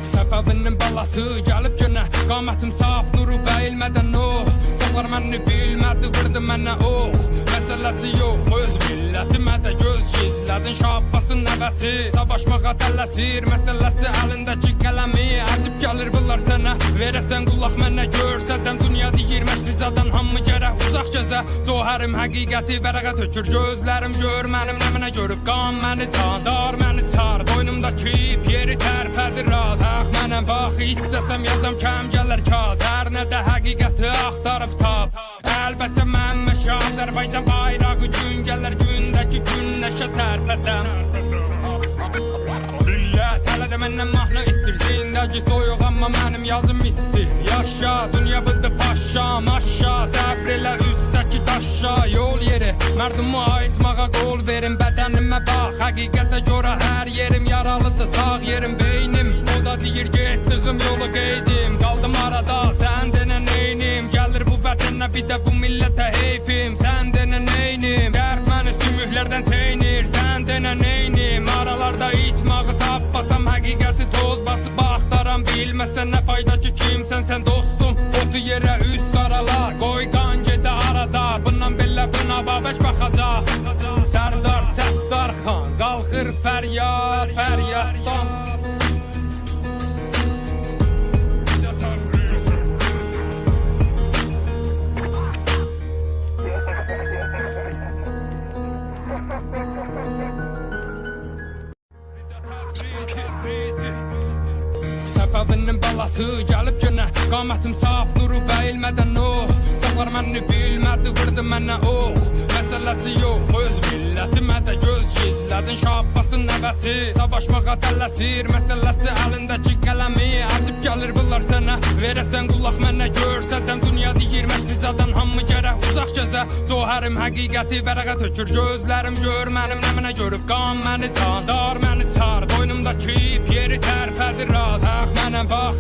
Səbəbinin balası gəlib günə, qamətim saf, nuru bəyilmədən Dağlar məni bilmədi, vurdu mənə Məsələsi yox, öz millətimə də göz gizlədin Şabbasın nəvəsi, savaşmağa tələsir Məsələsi əlindəki qələmi Əcib gəlir bunlar sənə, verəsən qulaq mənə Görsədəm dünya deyir məşrizadan Hamı gərək uzaq gəzə, zohərim həqiqəti vərəqə tökür Gözlərim gör mənim nəminə görüb Qan məni dar məni çar Boynumdakı ip yeri tərpədir raz Mənəm bax, istəsəm yazam kəm gələr kaz Hər nədə həqiqəti axtarıb tap Əlbəsə mən məşə Azərbaycan bayrağı gün gələr Gündəki günləşə tərpədəm Millət hələ də məndən mahnı istir Zindəki soyuq amma mənim yazım istir Yaşa, dünya bıdı paşa, maşa Səbr elə üstdəki daşa Yol yeri, mərdumu aytmağa qol verin Bədənimə bax, həqiqətə görə hər yerim Yaralıdır sağ yerim, beynim O da deyir getdiyim yolu qeydim Qaldım arada, sən denə neynim Gəlir bu vətənə bir də bu millətə heyfim Sən denə neynim Qərb məni sümüklərdən seynir Sən denə neynim Aralarda itmağı tapmasam Həqiqəti toz basıb axtaram Bilməsən nə fayda ki kimsən sən dostum Otu yerə üst sarala Qoy qan gedə arada Bundan belə buna babeş baxacaq Sərdar Səttar xan Qalxır fəryad fəryaddan Səbəbinin balası gəlib günə Qamətim saf, nuru bəyilmədən Dağlar məni bilmədi, vurdu mənə Məsələsi yox, öz millətimə də göz gizlədin Şabbasın nəvəsi, savaşmağa tələsir Məsələsi əlindəki qələmi Əcib gəlir bunlar sənə, verəsən qulaq mənə Görsədəm dünya deyir məşrizadan Hamı gərək uzaq gəzə, zohərim həqiqəti vərəqə tökür Gözlərim gör mənim nəminə görüb Qan məni dar məni çar Boynumdakı ip yeri tərpədir raz Mənəm bax,